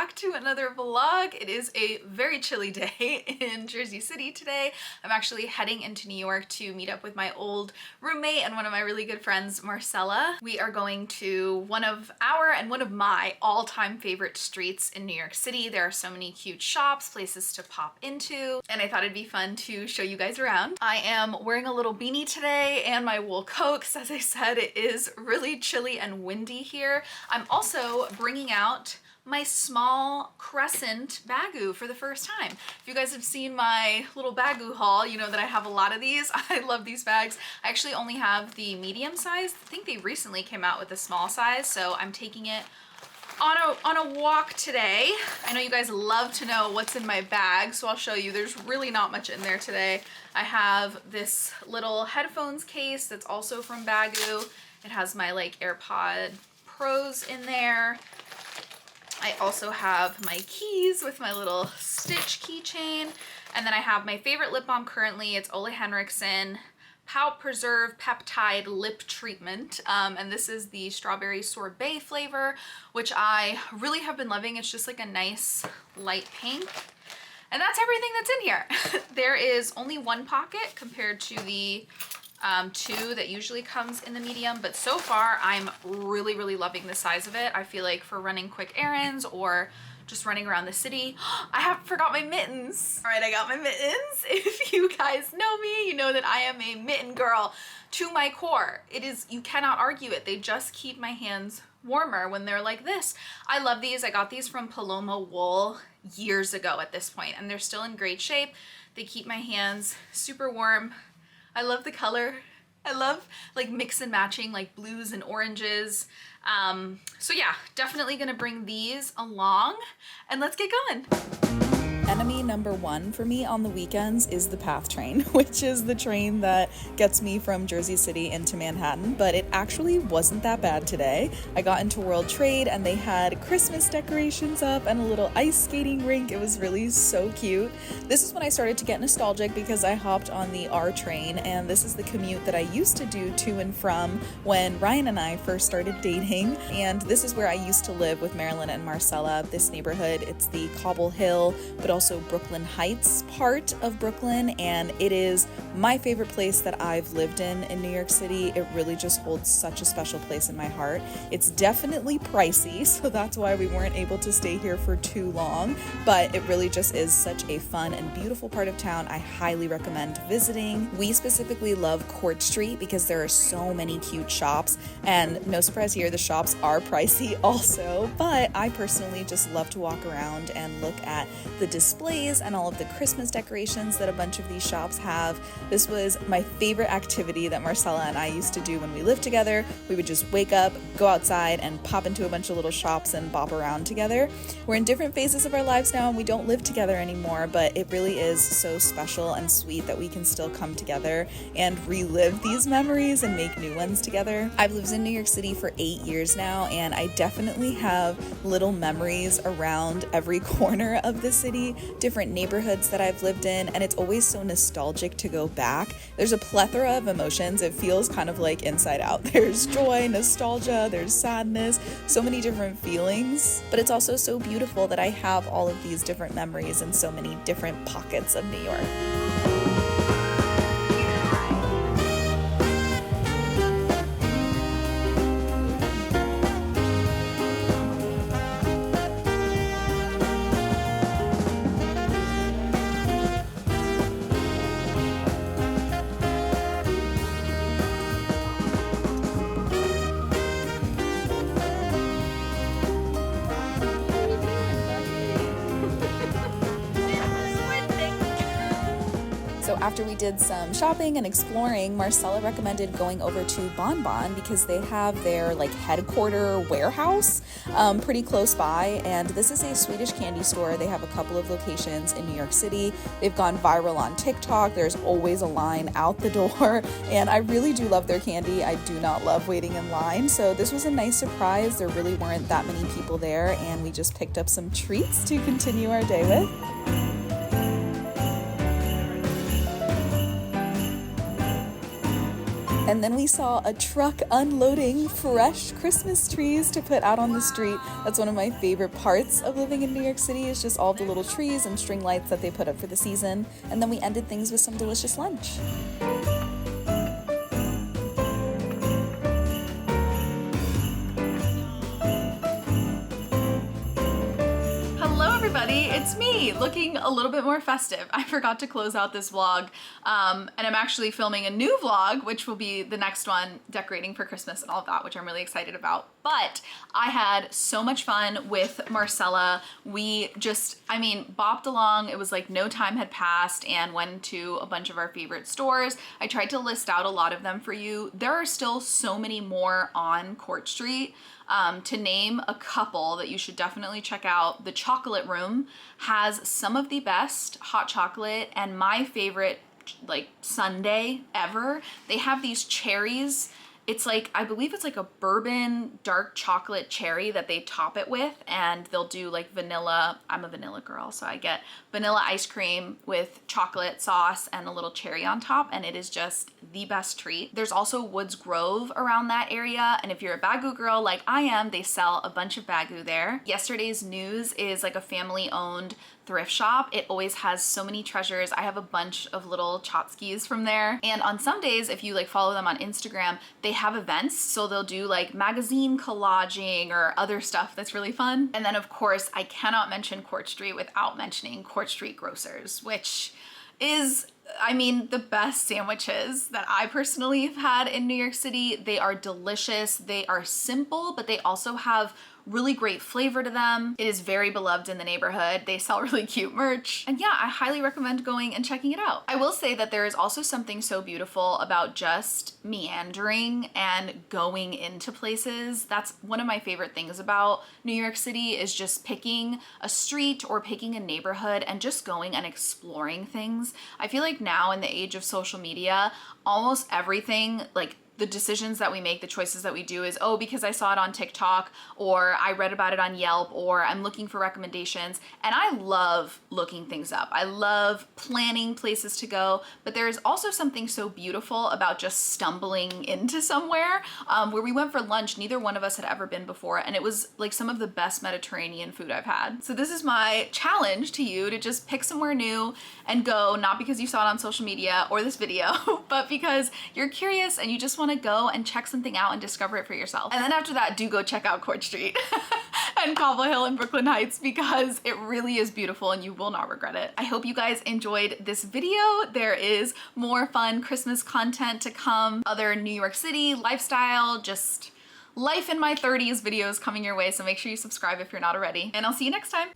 back to another vlog. It is a very chilly day in Jersey City today. I'm actually heading into New York to meet up with my old roommate and one of my really good friends, Marcella. We are going to one of my all-time favorite streets in New York City. There are so many cute shops, places to pop into, and I thought it'd be fun to show you guys around. I am wearing a little beanie today and my wool coat because, as I said, it is really chilly and windy here. I'm also bringing out my small crescent baggu for the first time. If you guys have seen my little baggu haul, you know that I have a lot of these. I love these bags. I actually only have the medium size. I think they recently came out with the small size, so I'm taking it on a walk today. I know you guys love to know what's in my bag, so I'll show you. There's really not much in there today. I have this little headphones case that's also from Baggu. It has my AirPod Pros in there. I also have my keys with my little Stitch keychain. And then I have my favorite lip balm currently. It's Ole Henriksen Pout Preserve Peptide Lip Treatment. And this is the strawberry sorbet flavor, which I really have been loving. It's just like a nice light pink. And that's everything that's in here. There is only one pocket compared to the two that usually comes in the medium, but so far I'm really loving the size of it. I feel like for running quick errands or just running around the city. I forgot my mittens. All right, I got my mittens. If you guys know me, you know that I am a mitten girl to my core. It is, you cannot argue it. They just keep my hands warmer when they're like this. I love these. I got these from Paloma Wool years ago at this point, and they're still in great shape. They keep my hands super warm. I love the color. I love mix and matching blues and oranges. So yeah, definitely gonna bring these along and let's get going. Enemy number one for me on the weekends is the PATH train, which is the train that gets me from Jersey City into Manhattan, but it actually wasn't that bad today. I got into World Trade and they had Christmas decorations up and a little ice skating rink. It was really so cute. This is when I started to get nostalgic because I hopped on the R train, and this is the commute that I used to do to and from when Ryan and I first started dating, and this is where I used to live with Marilyn and Marcella. This neighborhood, it's the Cobble Hill, but also Brooklyn Heights part of Brooklyn, and it is my favorite place that I've lived in New York City. It really just holds such a special place in my heart. It's definitely pricey, so that's why we weren't able to stay here for too long, but it really just is such a fun and beautiful part of town. I highly recommend visiting. We specifically love Court Street because there are so many cute shops, and no surprise here, the shops are pricey also, but I personally just love to walk around and look at the displays and all of the Christmas decorations that a bunch of these shops have. This was my favorite activity that Marcella and I used to do when we lived together. We would just wake up, go outside, and pop into a bunch of little shops and bop around together. We're in different phases of our lives now and we don't live together anymore, but it really is so special and sweet that we can still come together and relive these memories and make new ones together. I've lived in New York City for 8 years now, and I definitely have little memories around every corner of the city, different neighborhoods that I've lived in, and it's always so nostalgic to go back. There's a plethora of emotions. It feels kind of like Inside Out. There's joy, nostalgia, there's sadness, so many different feelings, but it's also so beautiful that I have all of these different memories in so many different pockets of New York. So after we did some shopping and exploring, Marcella recommended going over to Bon Bon because they have their headquarter warehouse pretty close by, and this is a Swedish candy store. They have a couple of locations in New York City. They've gone viral on TikTok. There's always a line out the door, and I really do love their candy. I do not love waiting in line, so this was a nice surprise. There really weren't that many people there, and we just picked up some treats to continue our day with. And then we saw a truck unloading fresh Christmas trees to put out on the street. That's one of my favorite parts of living in New York City, is just all the little trees and string lights that they put up for the season. And then we ended things with some delicious lunch. It's me, looking a little bit more festive. I forgot to close out this vlog, and I'm actually filming a new vlog, which will be the next one, decorating for Christmas and all of that, which I'm really excited about. But I had so much fun with Marcella. We just, bopped along. It was like no time had passed, and went to a bunch of our favorite stores. I tried to list out a lot of them for you. There are still so many more on Court Street. To name a couple that you should definitely check out, the Chocolate Room has some of the best hot chocolate and my favorite like sundae ever. They have these cherries. It's like, I believe it's like a bourbon dark chocolate cherry that they top it with, and they'll do like vanilla. I'm a vanilla girl, so I get vanilla ice cream with chocolate sauce and a little cherry on top, and it is just the best treat. There's also Woods Grove around that area, and if you're a baggu girl like I am, they sell a bunch of baggu there. Yesterday's News is like a family-owned thrift shop. It always has so many treasures. I have a bunch of little tchotchkes from there. And on some days, if you like follow them on Instagram, they have events. So they'll do like magazine collaging or other stuff that's really fun. And then of course, I cannot mention Court Street without mentioning Court Street Grocers, which is the best sandwiches that I personally have had in New York City. They are delicious. They are simple, but they also have really great flavor to them. It is very beloved in the neighborhood. They sell really cute merch. And yeah, I highly recommend going and checking it out. I will say that there is also something so beautiful about just meandering and going into places. That's one of my favorite things about New York City, is just picking a street or picking a neighborhood and just going and exploring things. I feel like now in the age of social media, almost everything, like the decisions that we make, the choices that we do is, oh, because I saw it on TikTok, or I read about it on Yelp, or I'm looking for recommendations. And I love looking things up. I love planning places to go, but there is also something so beautiful about just stumbling into somewhere. Where we went for lunch, neither one of us had ever been before, and it was like some of the best Mediterranean food I've had. So this is my challenge to you, to just pick somewhere new and go, not because you saw it on social media or this video, but because you're curious and you just want to go and check something out and discover it for yourself. And then after that, do go check out Court Street and Cobble Hill and Brooklyn Heights, because it really is beautiful and you will not regret it. I hope you guys enjoyed this video. There is more fun Christmas content to come, other New York City lifestyle, just life in my 30s videos coming your way. So make sure you subscribe if you're not already, and I'll see you next time.